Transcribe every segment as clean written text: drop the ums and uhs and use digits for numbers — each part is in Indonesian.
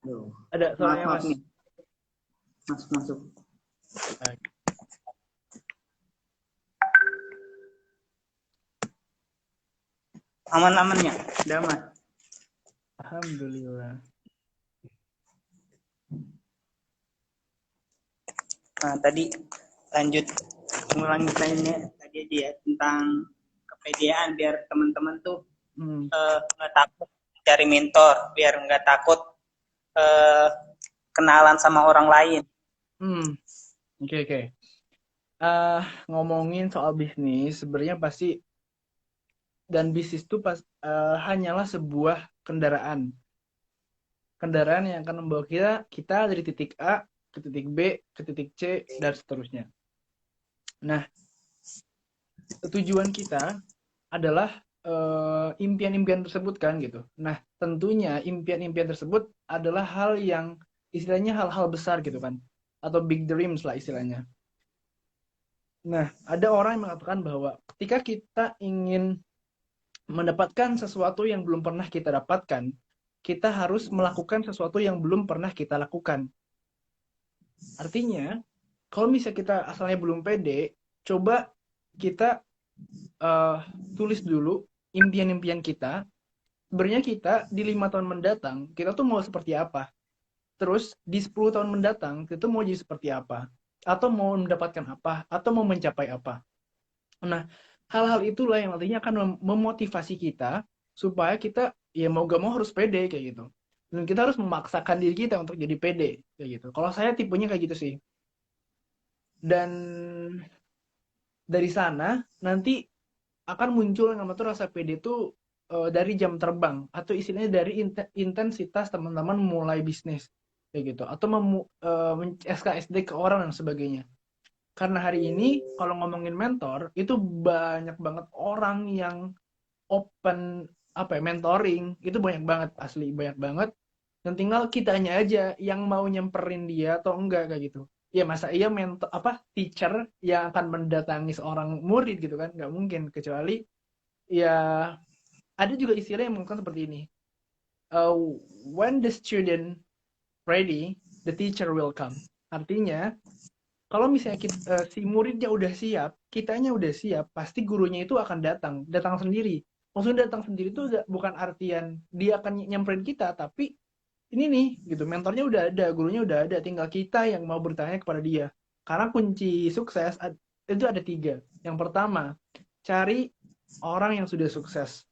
Loh. Ada Maaf, suaranya maaf Mas. nih. Masuk, masuk. Baik. Aman-amannya. Udah aman. Alhamdulillah. Nah, tadi lanjut ngulangi pertanyaannya tadi aja ya tentang kepedean biar teman-teman tuh nggak takut cari mentor, biar nggak takut eh, kenalan sama orang lain. Oke, oke. Ngomongin soal bisnis, sebenarnya pasti dan bisnis itu hanyalah sebuah kendaraan. Kendaraan yang akan membawa kita dari titik A ke titik B ke titik C dan seterusnya. Nah, tujuan kita adalah impian-impian tersebut kan gitu. Nah, tentunya impian-impian tersebut adalah hal yang istilahnya hal-hal besar gitu kan, atau big dreams lah istilahnya. Nah, ada orang yang mengatakan bahwa ketika kita ingin mendapatkan sesuatu yang belum pernah kita dapatkan, kita harus melakukan sesuatu yang belum pernah kita lakukan. Artinya, kalau misalnya kita asalnya belum pede, coba kita tulis dulu impian-impian kita. Sebenarnya kita di 5 tahun mendatang, kita tuh mau seperti apa? Terus di 10 tahun mendatang, kita tuh mau jadi seperti apa? Atau mau mendapatkan apa? Atau mau mencapai apa? Nah, hal-hal itulah yang nantinya akan memotivasi kita supaya kita ya mau gak mau harus pede kayak gitu. Dan kita harus memaksakan diri kita untuk jadi pede kayak gitu. Kalau saya tipenya kayak gitu sih. Dan dari sana nanti akan muncul yang namanya rasa pede itu dari jam terbang atau istilahnya dari intensitas teman-teman mulai bisnis kayak gitu atau SKSD ke orang dan sebagainya. Karena hari ini kalau ngomongin mentor itu banyak banget orang yang open mentoring itu banyak banget asli banyak banget dan tinggal kitanya aja yang mau nyemperin dia atau enggak kayak gitu. Ya masa iya mentor teacher yang akan mendatangi seorang murid gitu kan nggak mungkin kecuali ya ada juga istilah yang mengatakan seperti ini. Uh, when the student ready, the teacher will come. Artinya, kalau misalnya si muridnya udah siap, kitanya udah siap, pasti gurunya itu akan datang sendiri. Maksudnya datang sendiri itu bukan artian dia akan nyamperin kita, tapi ini nih, gitu, mentornya udah ada, gurunya udah ada, tinggal kita yang mau bertanya kepada dia. Karena kunci sukses itu ada 3. Yang pertama, cari orang yang sudah sukses.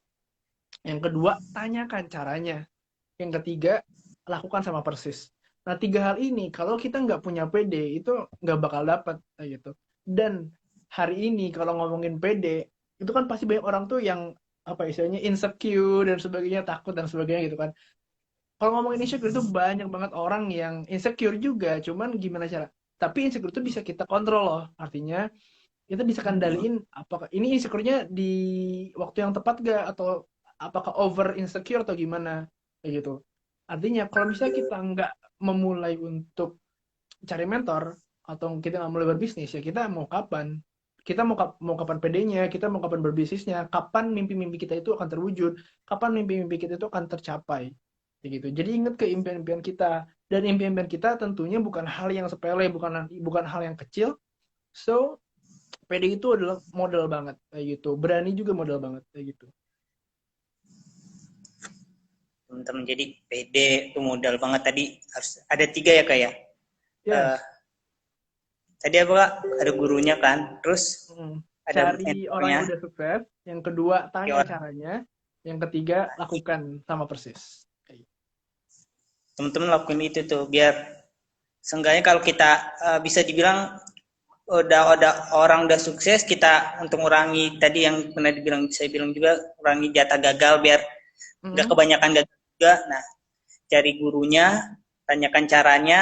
Yang kedua, tanyakan caranya. Yang ketiga, lakukan sama persis. Nah, 3 hal ini, kalau kita nggak punya PD, itu nggak bakal dapat. Gitu. Dan hari ini, kalau ngomongin PD, itu kan pasti banyak orang tuh yang, istilahnya insecure dan sebagainya, takut dan sebagainya gitu kan. Kalau ngomongin insecure itu banyak banget orang yang insecure juga, cuman gimana cara? Tapi insecure itu bisa kita kontrol loh. Artinya, kita bisa kendaliin apakah ini insecure-nya di waktu yang tepat gak atau apakah over insecure atau gimana kayak gitu. Artinya kalau misalnya kita nggak memulai untuk cari mentor atau kita nggak mulai berbisnis ya kita mau kapan? Kita mau kapan PD-nya, kita mau kapan berbisnisnya, kapan mimpi-mimpi kita itu akan terwujud, kapan mimpi-mimpi kita itu akan tercapai. Kayak gitu. Jadi ingat ke impian-impian kita dan impian-impian kita tentunya bukan hal yang sepele, bukan hal yang kecil. So, PD itu adalah modal banget kayak gitu. Berani juga modal banget kayak gitu. Teman-teman, jadi pede itu modal banget. Tadi harus ada 3 ya kak ya. Yes. Tadi apa kak? Ada gurunya kan, terus ada Cari orang mentornya. yang udah sukses. Yang kedua, tanya Ya, caranya. Yang ketiga, lakukan sama persis. teman-teman lakuin itu tuh biar seenggaknya kalau kita bisa dibilang udah orang udah sukses, kita untuk ngurangi tadi yang pernah dibilang saya bilang juga kurangi jatah gagal biar nggak kebanyakan gagal juga. Nah, cari gurunya, tanyakan caranya,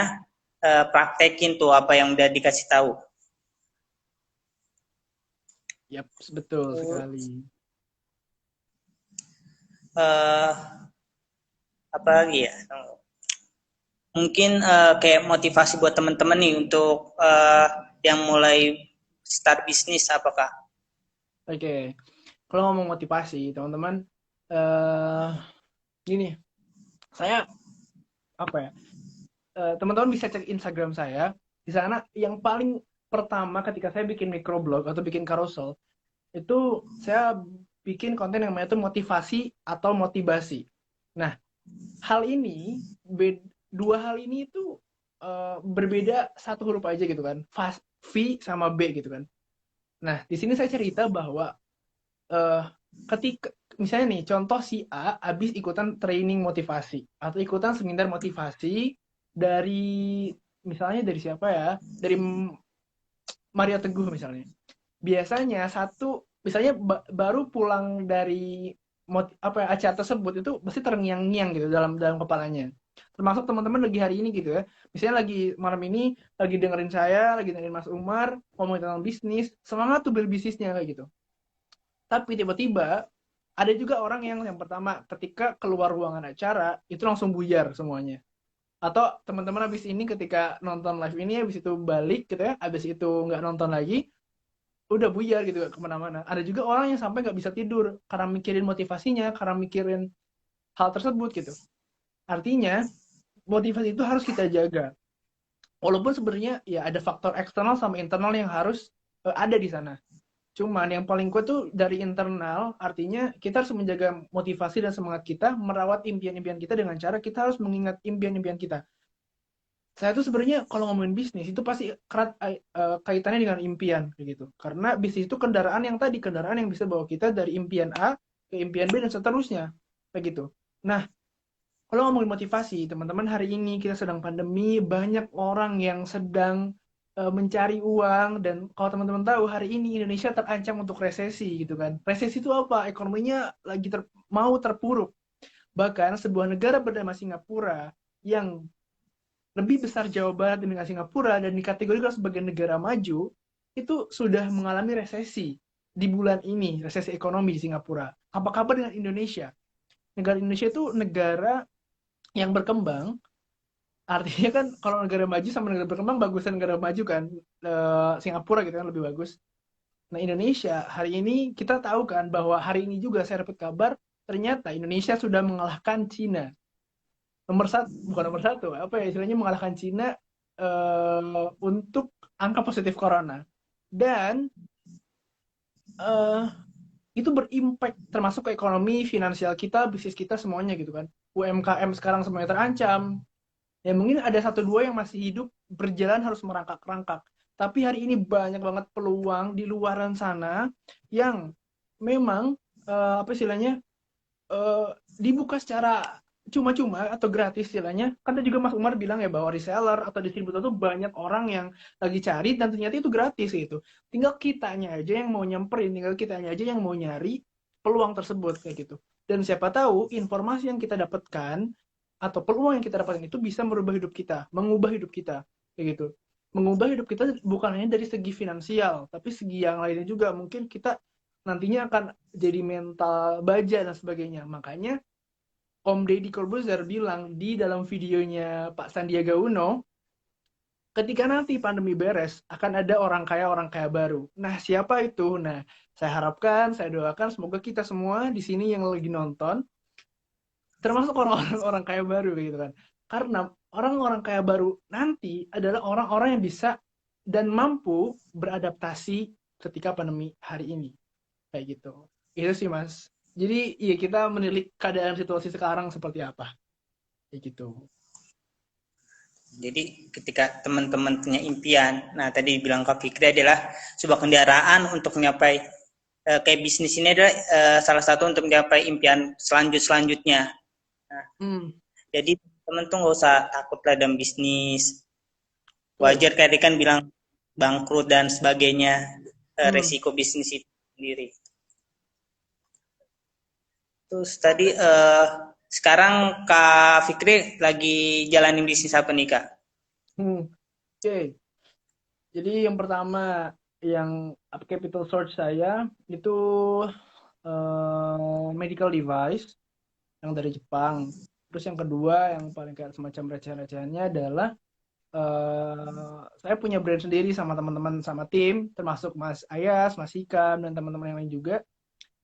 praktekin tuh apa yang udah dikasih tahu. Yap, betul sekali. Apa lagi ya? Mungkin kayak motivasi buat teman-teman nih untuk yang mulai start bisnis apakah? Oke. Kalau ngomong motivasi, teman-teman, gini, saya apa ya? Teman-teman bisa cek Instagram saya. Di sana yang paling pertama ketika saya bikin microblog atau bikin carousel, itu saya bikin konten yang namanya itu motivasi atau motivasi. Nah, hal ini dua hal ini itu berbeda satu huruf aja gitu kan. V sama B gitu kan. Nah, di sini saya cerita bahwa eh, ketika misalnya nih contoh si A habis ikutan training motivasi atau ikutan seminar motivasi dari misalnya dari siapa ya? Dari Mario Teguh misalnya. Biasanya satu misalnya baru pulang dari apa ya, acara tersebut itu pasti terngiang-ngiang gitu dalam dalam kepalanya. Termasuk teman-teman lagi hari ini gitu ya. Misalnya lagi malam ini lagi dengerin saya, lagi dengerin Mas Umar ngomongin tentang bisnis, semangat tuh berbisnisnya kayak gitu. Tapi tiba-tiba ada juga orang yang pertama ketika keluar ruangan acara itu langsung buyar semuanya. Atau teman-teman habis ini ketika nonton live ini habis itu balik gitu ya, habis itu nggak nonton lagi, udah buyar gitu kemana-mana. Ada juga orang yang sampai nggak bisa tidur karena mikirin motivasinya, karena mikirin hal tersebut gitu. Artinya motivasi itu harus kita jaga. Walaupun sebenarnya ya ada faktor eksternal sama internal yang harus ada di sana. Cuman yang paling kuat tuh dari internal, artinya kita harus menjaga motivasi dan semangat kita, merawat impian-impian kita dengan cara kita harus mengingat impian-impian kita. Saya tuh sebenarnya kalau ngomongin bisnis itu pasti erat kaitannya dengan impian kayak gitu. Karena bisnis itu kendaraan yang tadi, kendaraan yang bisa bawa kita dari impian A ke impian B dan seterusnya kayak gitu. Nah, kalau ngomongin motivasi, teman-teman hari ini kita sedang pandemi, banyak orang yang sedang mencari uang dan kalau teman-teman tahu hari ini Indonesia terancam untuk resesi gitu kan. Resesi itu apa? Ekonominya lagi mau terpuruk. Bahkan sebuah negara bernama Singapura yang lebih besar Jawa Barat dibanding Singapura dan dikategorikan sebagai negara maju, itu sudah mengalami resesi di bulan ini, resesi ekonomi di Singapura. Apa kabar dengan Indonesia? Negara Indonesia itu negara yang berkembang, artinya kan kalau negara maju sama negara berkembang bagusan negara maju kan, Singapura gitu kan lebih bagus. Nah Indonesia hari ini kita tahu kan bahwa hari ini juga saya dapat kabar ternyata Indonesia sudah mengalahkan Cina nomor satu, bukan nomor satu, apa ya istilahnya mengalahkan Cina untuk angka positif corona. Dan uh, itu berimpact termasuk ke ekonomi, finansial kita, bisnis kita semuanya gitu kan. UMKM sekarang semuanya terancam. Ya mungkin ada satu dua yang masih hidup berjalan harus merangkak-rangkak. Tapi hari ini banyak banget peluang di luaran sana yang memang apa istilahnya dibuka secara cuma-cuma atau gratis istilahnya. Kan tadi juga Mas Umar bilang ya bahwa reseller atau distributor tuh banyak orang yang lagi cari dan ternyata itu gratis gitu. Tinggal kitanya aja yang mau nyamperin, tinggal kitanya aja yang mau nyari peluang tersebut kayak gitu. Dan siapa tahu informasi yang kita dapatkan atau peluang yang kita dapatkan itu bisa merubah hidup kita, mengubah hidup kita kayak gitu. Mengubah hidup kita bukan hanya dari segi finansial, tapi segi yang lainnya juga. Mungkin kita nantinya akan jadi mental baja dan sebagainya. Makanya Om Deddy Corbuzier bilang di dalam videonya Pak Sandiaga Uno, ketika nanti pandemi beres, akan ada orang kaya baru. Nah, siapa itu? Nah, saya harapkan, saya doakan semoga kita semua di sini yang lagi nonton, termasuk orang-orang orang kaya baru gitu kan. Karena orang-orang kaya baru nanti adalah orang-orang yang bisa dan mampu beradaptasi ketika pandemi hari ini. Kayak gitu. Itu sih Mas. Jadi ya kita menilik keadaan situasi sekarang seperti apa. Kayak gitu. Jadi ketika teman-teman punya impian, nah tadi bilang Kak Fikri adalah sebuah kendaraan untuk mencapai kayak bisnis ini adalah salah satu untuk mencapai impian selanjutnya. Nah, jadi teman tuh nggak usah takut lah dalam bisnis. Wajar tadi kan bilang bangkrut dan sebagainya, resiko bisnis itu sendiri. Terus tadi sekarang Kak Fikri lagi jalanin bisnis apa nih Kak? Oke. Jadi yang pertama yang capital source saya itu medical device yang dari Jepang. Terus yang kedua yang paling kayak semacam recehan-recehannya adalah saya punya brand sendiri sama teman-teman sama tim, termasuk Mas Ayas, Mas Hikam, dan teman-teman yang lain juga.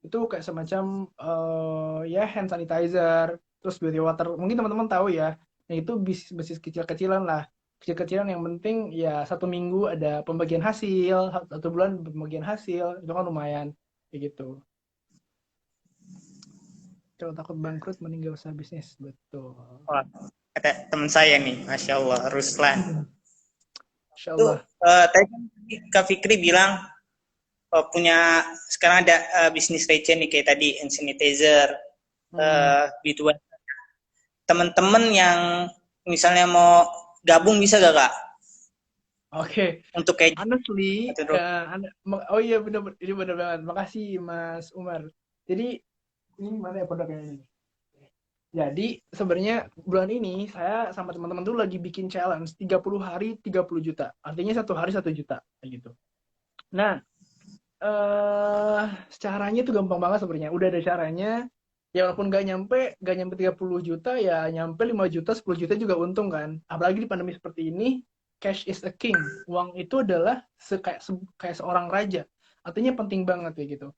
Itu kayak semacam ya hand sanitizer, terus beauty water. Mungkin teman-teman tahu ya, Yang itu bisnis kecil-kecilan lah. Kecil-kecilan yang penting ya 1 minggu ada pembagian hasil, 1 bulan pembagian hasil, itu kan lumayan. Kayak gitu. Kalau takut bangkrut mending gak usah bisnis. Betul. Wah, kata teman saya nih, Masya Allah, Ruslan. Insya Itu Allah. tadi kan Kak Fikri bilang punya sekarang ada bisnis receh nih kayak tadi hand sanitizer, gitu. Teman-teman yang misalnya mau gabung bisa gak Kak? Oke, Untuk kayak honestly, gitu. oh iya benar, ini benar banget. Makasih Mas Umar. Jadi ini mana ya produknya ini? Jadi sebenarnya bulan ini saya sama teman-teman tuh lagi bikin challenge 30 hari 30 juta. Artinya 1 hari 1 juta kayak gitu. Nah, caranya tuh gampang banget sebenarnya. Udah ada caranya. Ya walaupun gak nyampe 30 juta ya nyampe 5 juta, 10 juta juga untung kan. Apalagi di pandemi seperti ini, cash is a king. Uang itu adalah kayak seorang raja. Artinya penting banget ya gitu.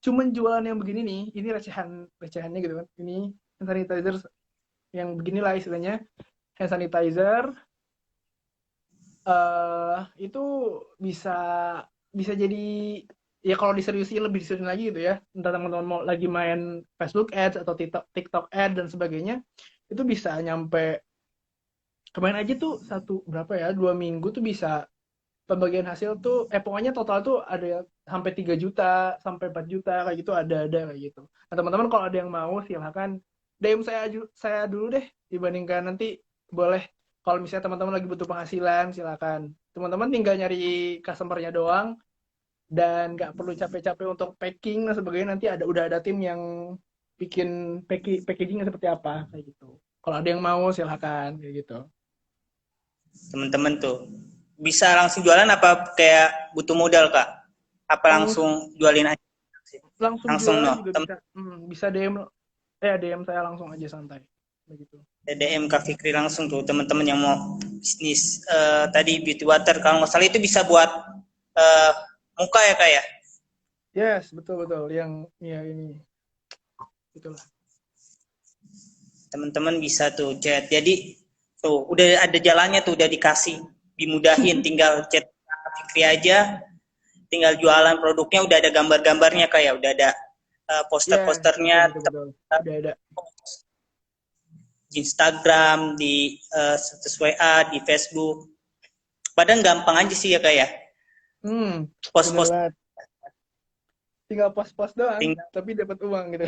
Cuman jualan yang begini nih, ini recehannya gitu kan. Ini hand sanitizer yang beginilah istilahnya. Hand sanitizer itu bisa bisa jadi ya kalau diseriusin lebih diseriusin lagi gitu ya. Entah teman-teman mau lagi main Facebook Ads atau TikTok Ads dan sebagainya, itu bisa nyampe kemarin aja tuh berapa ya 2 minggu tuh bisa pembagian hasil tuh pokoknya total tuh ada sampai 3 juta sampai 4 juta kayak gitu ada kayak gitu. Nah teman-teman kalau ada yang mau silahkan DM saya dulu deh dibandingkan nanti boleh kalau misalnya teman-teman lagi butuh penghasilan silakan. Teman-teman tinggal nyari customer-nya doang dan nggak perlu capek-capek untuk packing dan sebagainya nanti udah ada tim yang bikin packagingnya seperti apa kayak gitu. Kalau ada yang mau silahkan kayak gitu. Teman-teman tuh bisa langsung jualan apa kayak butuh modal Kak? Apa Langsung langsung jualin aja? langsung Langsung jualan no. juga bisa. Bisa DM saya langsung aja santai begitu. DM Kak Fikri langsung tuh teman-teman yang mau bisnis tadi beauty water kalau nggak salah itu bisa buat uh, muka ya Kak ya? Yes, betul betul yang ya ini itulah. Teman-teman bisa tuh chat. Jadi tuh udah ada jalannya tuh udah dikasih dimudahin tinggal chat Kak Fikri aja tinggal jualan produknya udah ada gambar-gambarnya kayak udah ada Yes, betul poster-posternya betul betul. Udah ada. di Instagram, di status WA, di Facebook. Padahal gampang aja sih ya kak ya. Bener Post-post banget. Tinggal post-post doang, tinggal, tapi dapat uang gitu.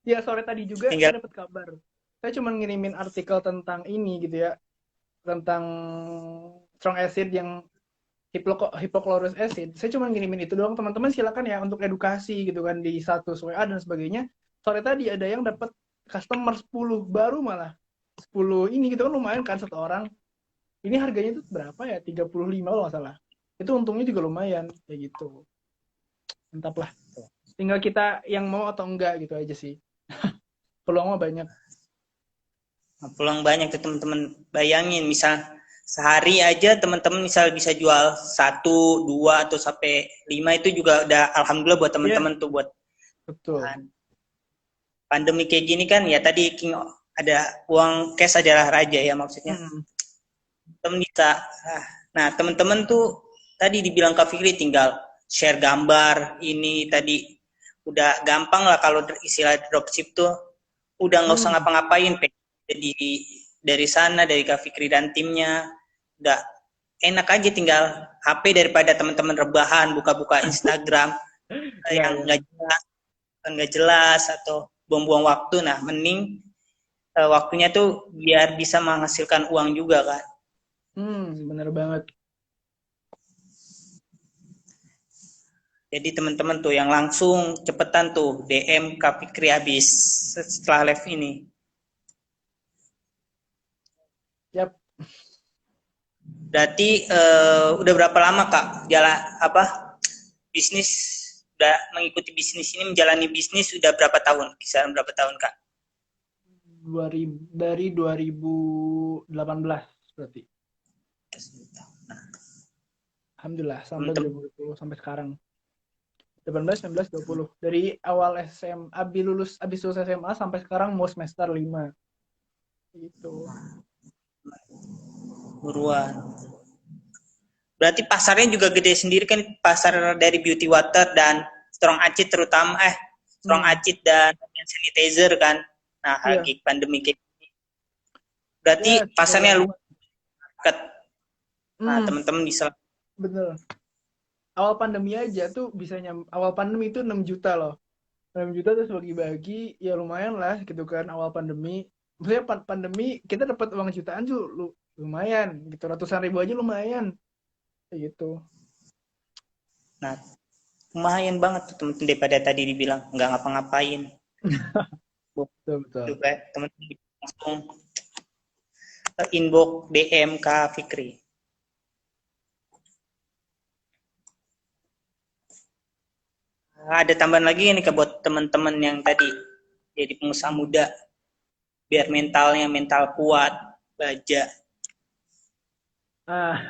Ya sore tadi juga tinggal saya dapat kabar. Saya cuma ngirimin artikel tentang ini gitu ya, tentang strong acid yang hypochlorous acid. Saya cuma ngirimin itu doang. Teman-teman silakan ya untuk edukasi gitu kan di status WA dan sebagainya. Sore tadi ada yang dapat customer 10 baru malah. 10 ini gitu kan lumayan kan satu orang. Ini harganya itu berapa ya? 35 kalau nggak salah. Itu untungnya juga lumayan kayak gitu. Mantap lah. Tinggal kita yang mau atau enggak gitu aja sih. Peluangnya banyak. peluang banyak tuh teman-teman. Bayangin misal sehari aja teman-teman misal bisa jual 1, 2 atau sampai 5 itu juga udah alhamdulillah buat Iya, teman-teman tuh buat betul. pandemi kayak gini kan ya tadi King ada uang cash adalah raja ya maksudnya. Hmm. Temen bisa. Nah, teman-teman tuh tadi dibilang Kak Fikri tinggal share gambar ini tadi udah gampang lah kalau istilah dropship tuh udah nggak usah Hmm. ngapa-ngapain jadi dari sana dari Kak Fikri dan timnya udah enak aja tinggal HP daripada teman-teman rebahan buka-buka Instagram Iya, yang iya. nggak jelas atau buang-buang waktu. Nah, mending waktunya tuh biar bisa menghasilkan uang juga kan. Bener banget. Jadi teman-teman tuh yang langsung cepetan tuh DM Kak Fikri habis setelah live ini. Yap. Berarti udah berapa lama Kak jalan apa bisnis udah mengikuti bisnis ini menjalani bisnis udah berapa tahun? Kisaran berapa tahun Kak? 2018 berarti. Alhamdulillah sampai Teman-teman 2020 sampai sekarang. 18, 19, 20. Dari awal SMA, abis lulus SMA sampai sekarang mau semester 5. Itu. Buruan. Berarti pasarnya juga gede sendiri kan, pasar dari beauty water dan strong acid terutama strong acid dan sanitizer kan. Nah, Iya. lagi pandemi kayak gini. Berarti Ya, pasarnya coba. luas. Nah, teman-teman bisa. Bener. Awal pandemi aja tuh awal pandemi itu 6 juta loh. 6 juta terus bagi-bagi, ya lumayan lah gitu kan awal pandemi. Maksudnya pandemi kita dapat uang jutaan tuh lumayan gitu, ratusan ribu aja lumayan kayak gitu. Nah, lumayan banget tuh teman-teman daripada tadi dibilang nggak ngapa-ngapain. Betul, betul. Coba teman-teman langsung inbox DM Kak Fikri. Ada tambahan lagi nih Kak buat teman-teman yang tadi jadi pengusaha muda biar mentalnya mental kuat, baja.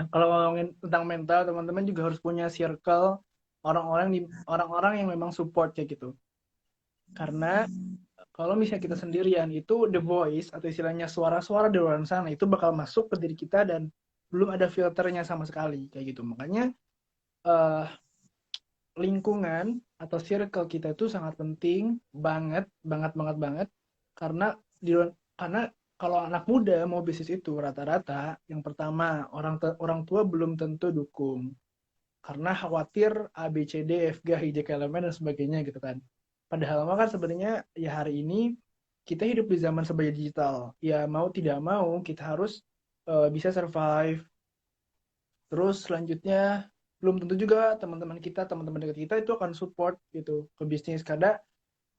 Kalau ngomongin tentang mental, teman-teman juga harus punya circle orang-orang yang memang support ya gitu. Karena kalau misalnya kita sendirian itu the voice atau istilahnya suara-suara di luar sana itu bakal masuk ke diri kita dan belum ada filternya sama sekali kayak gitu. Makanya uh, lingkungan atau circle kita itu sangat penting banget, banget, banget, banget. Karena karena kalau anak muda mau bisnis itu rata-rata yang pertama orang tua belum tentu dukung karena khawatir A B C D F G H I J K L M N dan sebagainya gitu kan. Padahal mah kan sebenarnya ya hari ini kita hidup di zaman serba digital. Ya mau tidak mau kita harus bisa survive. Terus selanjutnya belum tentu juga teman-teman dekat kita itu akan support gitu ke bisnis karena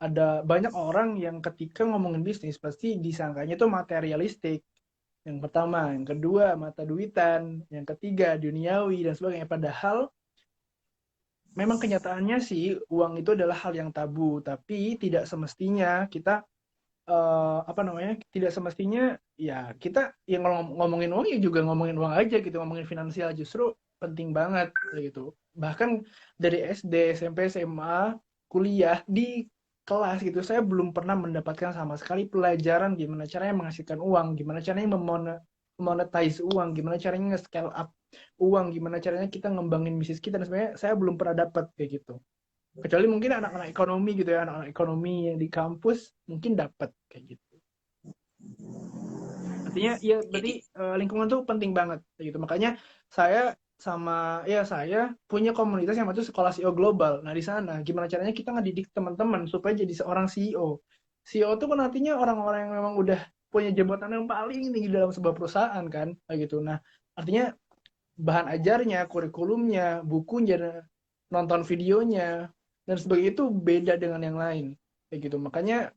ada banyak orang yang ketika ngomongin bisnis pasti disangkanya tuh materialistik. Yang pertama, yang kedua mata duitan, yang ketiga duniawi dan sebagainya. Padahal memang kenyataannya sih uang itu adalah hal yang tabu, tapi tidak semestinya kita tidak semestinya ya kita yang ngomongin uang ya juga ngomongin uang aja gitu, ngomongin finansial justru penting banget gitu. Bahkan dari SD, SMP, SMA, kuliah di kelas gitu saya belum pernah mendapatkan sama sekali pelajaran gimana caranya menghasilkan uang, gimana caranya monetize uang, gimana caranya nge-scale up uang, gimana caranya kita ngembangin bisnis kita dan sebenarnya saya belum pernah dapat kayak gitu. Kecuali mungkin anak-anak ekonomi gitu ya, anak-anak ekonomi yang di kampus mungkin dapat kayak gitu. Artinya ya Jadi berarti lingkungan tuh penting banget kayak gitu. Makanya saya punya komunitas yang itu sekolah CEO global. Nah, di sana gimana caranya kita ngedidik teman-teman supaya jadi seorang CEO. CEO itu kan artinya orang-orang yang memang udah punya jabatan yang paling tinggi dalam sebuah perusahaan kan, kayak gitu. Nah, artinya bahan ajarnya, kurikulumnya, bukunya, nonton videonya, dan sebagainya itu beda dengan yang lain. Kayak gitu. Makanya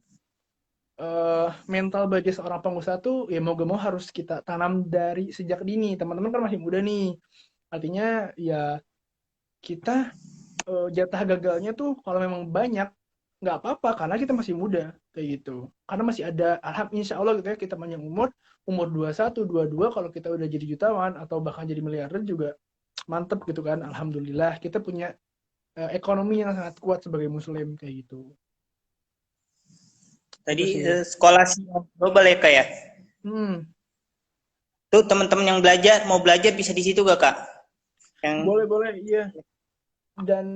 mental bagi seorang pengusaha tuh ya mau gak mau harus kita tanam dari sejak dini. Teman-teman kan masih muda nih. Artinya ya kita jatah gagalnya tuh kalau memang banyak nggak apa-apa karena kita masih muda kayak gitu. Karena masih ada insya Allah gitu ya kita panjang umur 21, 22 kalau kita udah jadi jutawan atau bahkan jadi miliarder juga mantep gitu kan. Alhamdulillah kita punya ekonomi yang sangat kuat sebagai muslim kayak gitu. Itu tadi sih. sekolah global ya Kak ya. Hmm, Tuh teman-teman yang mau belajar bisa di situ gak Kak? Yang boleh iya. Dan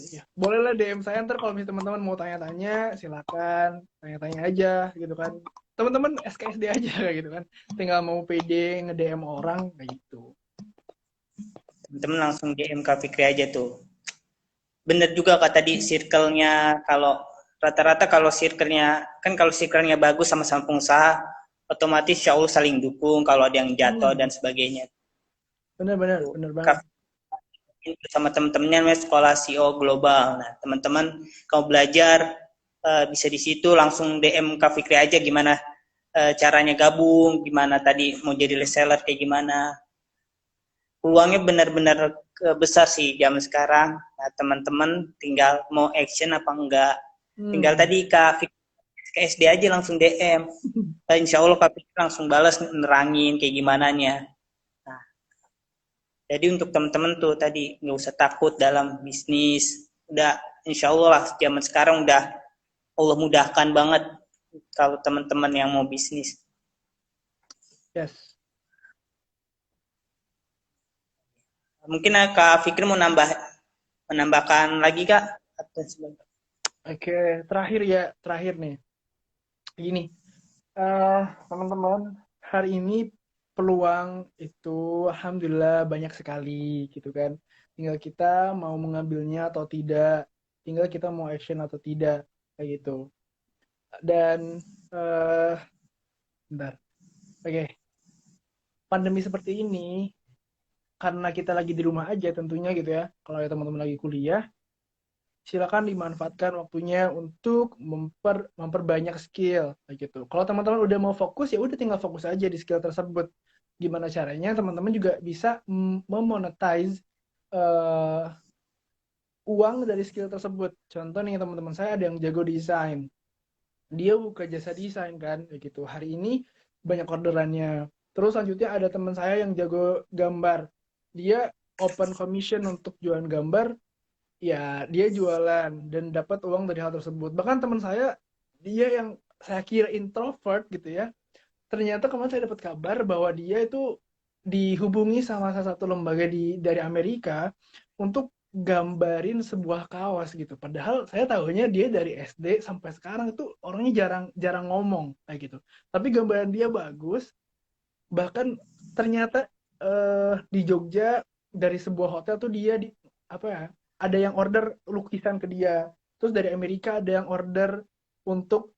ya bolehlah DM saya ntar kalau misalnya teman-teman mau tanya-tanya silakan tanya-tanya aja gitu kan. Teman-teman SKSD aja kayak gitu kan. Tinggal mau PD nge-DM orang kayak gitu. teman-teman langsung DM Kak Fikri aja tuh. Bener juga Kak tadi circle-nya, kalau rata-rata kalau circle-nya bagus sama-sama pengusaha, otomatis insya Allah saling dukung kalau ada yang jatuh dan sebagainya. Bener-bener bener banget. Kak sama teman-temannya sekolah CEO global. Nah, teman-teman kalau belajar bisa di situ langsung DM Kak Fikri aja gimana caranya gabung, gimana tadi mau jadi reseller kayak gimana. Peluangnya benar-benar besar sih zaman sekarang. Nah, teman-teman tinggal mau action apa enggak. Tinggal tadi Kak Fikri ke SD aja langsung DM. Insya Allah Kak Fikri langsung balas nerangin kayak gimana nya. Nah, jadi untuk teman-teman tuh tadi nggak usah takut dalam bisnis. Udah insya Allah lah zaman sekarang udah Allah mudahkan banget kalau teman-teman yang mau bisnis. Yes. Mungkin Kak Fikri mau menambahkan lagi Kak? Atau Oke, terakhir nih. Gini, teman-teman, hari ini peluang itu alhamdulillah banyak sekali gitu kan. Tinggal kita mau mengambilnya atau tidak, tinggal kita mau action atau tidak, kayak gitu. Dan bentar. Oke, pandemi seperti ini karena kita lagi di rumah aja tentunya gitu ya. Kalau ya teman-teman lagi kuliah, silakan dimanfaatkan waktunya untuk memperbanyak skill kayak gitu. Kalau teman-teman udah mau fokus ya udah tinggal fokus aja di skill tersebut. Gimana caranya teman-teman juga bisa memonetize uh, uang dari skill tersebut. Contoh nih teman-teman saya ada yang jago desain. Dia buka jasa desain kan kayak gitu. Hari ini banyak orderannya. Terus selanjutnya ada teman saya yang jago gambar. Dia open commission untuk jualan gambar, ya dia jualan dan dapat uang dari hal tersebut. Bahkan teman saya, dia yang saya kira introvert gitu ya, ternyata kemarin saya dapat kabar bahwa dia itu dihubungi sama salah satu lembaga dari Amerika untuk gambarin sebuah kaos gitu. Padahal saya tahunya dia dari SD sampai sekarang itu orangnya jarang jarang ngomong kayak gitu. Tapi gambaran dia bagus. Bahkan ternyata di Jogja dari sebuah hotel tuh dia di apa ya, ada yang order lukisan ke dia. Terus dari Amerika ada yang order untuk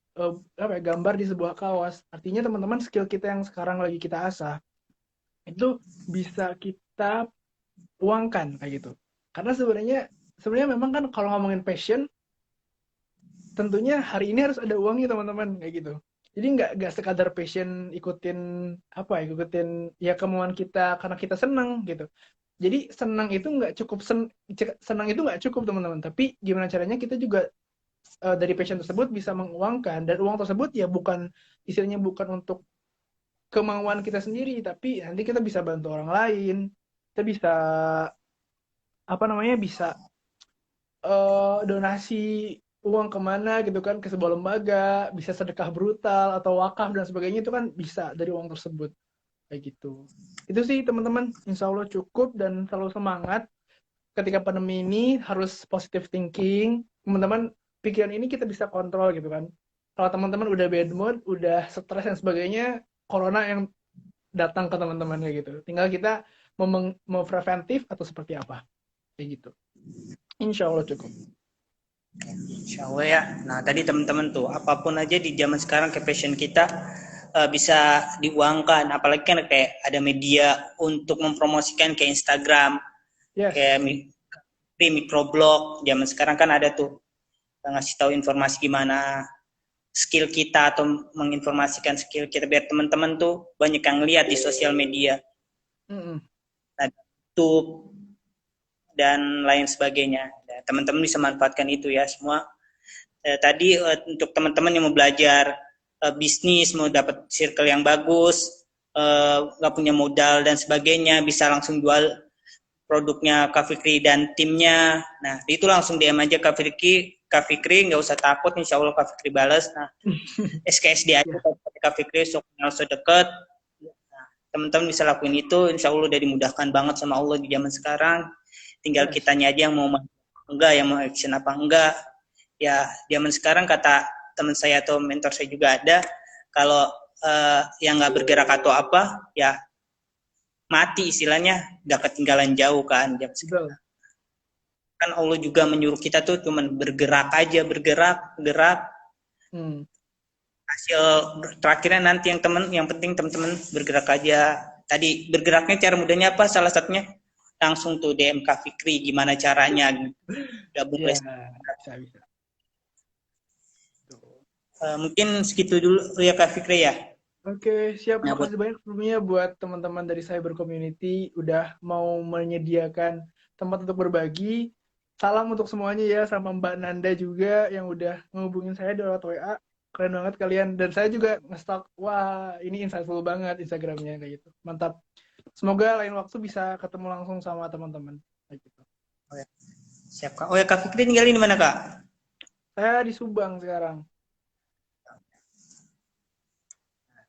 apa ya, gambar di sebuah kaos. Artinya teman-teman skill kita yang sekarang lagi kita asah itu bisa kita uangkan kayak gitu. Karena sebenarnya memang kan kalau ngomongin passion, tentunya hari ini harus ada uangnya teman-teman kayak gitu. Jadi nggak sekadar passion ikutin apa ya, ikutin ya kemauan kita karena kita senang gitu. Jadi senang itu nggak cukup senang itu nggak cukup teman-teman. Tapi gimana caranya kita juga dari passion tersebut bisa menguangkan, dan uang tersebut ya bukan istilahnya bukan untuk kemauan kita sendiri, tapi nanti kita bisa bantu orang lain. Kita bisa apa namanya, bisa donasi uang kemana gitu kan, ke sebuah lembaga, bisa sedekah brutal atau wakaf dan sebagainya, itu kan bisa dari uang tersebut kayak gitu. Itu sih teman-teman, insya Allah cukup, dan selalu semangat ketika pandemi ini, harus positive thinking teman-teman. Pikiran ini kita bisa kontrol gitu kan. Kalau teman-teman udah bad mood, udah stres dan sebagainya, corona yang datang ke teman-teman kayak gitu. Tinggal kita mau preventif atau seperti apa kayak gitu. Insya Allah cukup. Insya Allah ya. Nah tadi teman-teman tuh apapun aja di zaman sekarang ke passion kita bisa diuangkan. Apalagi kan kayak ada media untuk mempromosikan ke Instagram, Yes. kayak microblog. Zaman sekarang kan ada tuh ngasih tahu informasi gimana skill kita atau menginformasikan skill kita biar teman-teman tuh banyak yang lihat di sosial media, Mm-mm. nah, YouTube dan lain sebagainya. Nah, teman-teman bisa manfaatkan itu ya semua. Tadi untuk teman-teman yang mau belajar bisnis, mau dapat circle yang bagus, nggak punya modal dan sebagainya, bisa langsung jual produknya Kak Fikri dan timnya. Nah, itu langsung DM aja Kak Fikri nggak usah takut, insya Allah Kak Fikri balas. Nah, SKSD aja Ya. Kak Fikri, sok deket. Nah, teman-teman bisa lakuin itu, insya Allah udah dimudahkan banget sama Allah di zaman sekarang. Tinggal Yes. kitanya aja yang mau enggak, yang mau action apa enggak. Ya, zaman sekarang kata teman saya atau mentor saya juga ada, kalau yang nggak bergerak atau apa, ya mati istilahnya, udah ketinggalan jauh kan jam Betul. sekarang. Kan Allah juga menyuruh kita tuh cuman bergerak aja, bergerak, gerak. Hmm. Hasil terakhirnya nanti yang penting teman-teman bergerak aja. Tadi bergeraknya cara mudahnya apa? Salah satunya langsung tuh DM Kak Fikri gimana caranya gabung Ya, les. bisa bisa. Tuh. Mungkin segitu dulu ya Kak Fikri ya. Oke, siap. Nah, buat Makasih banyak sebelumnya buat teman-teman dari Cyber Community udah mau menyediakan tempat untuk berbagi. Salam untuk semuanya ya, sama Mbak Nanda juga yang udah ngehubungin saya di lewat WA. Keren banget kalian. Dan saya juga nge-stalk, wah ini insightful banget Instagramnya kayak gitu. Mantap. Semoga lain waktu bisa ketemu langsung sama teman-teman. Kayak gitu. oh ya, siap Kak. Oh ya Kak Fikri tinggalin di mana Kak? Saya di Subang sekarang.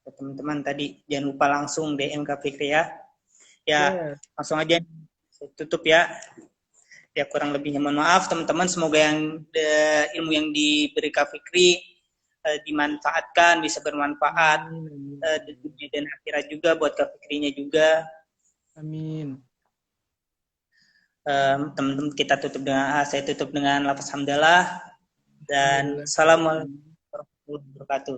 teman-teman tadi jangan lupa langsung DM Kak Fikri ya. Ya, Ya, langsung aja saya tutup ya. Ya kurang lebihnya mohon maaf teman-teman. Semoga ilmu yang diberi Kak Fikri dimanfaatkan, bisa bermanfaat amin, amin, di amin. dunia dan akhirat juga buat Kak Fikrinya juga. Amin. Teman-teman kita tutup dengan saya tutup dengan lafaz hamdalah dan Alhamdulillah. assalamualaikum warahmatullahi wabarakatuh.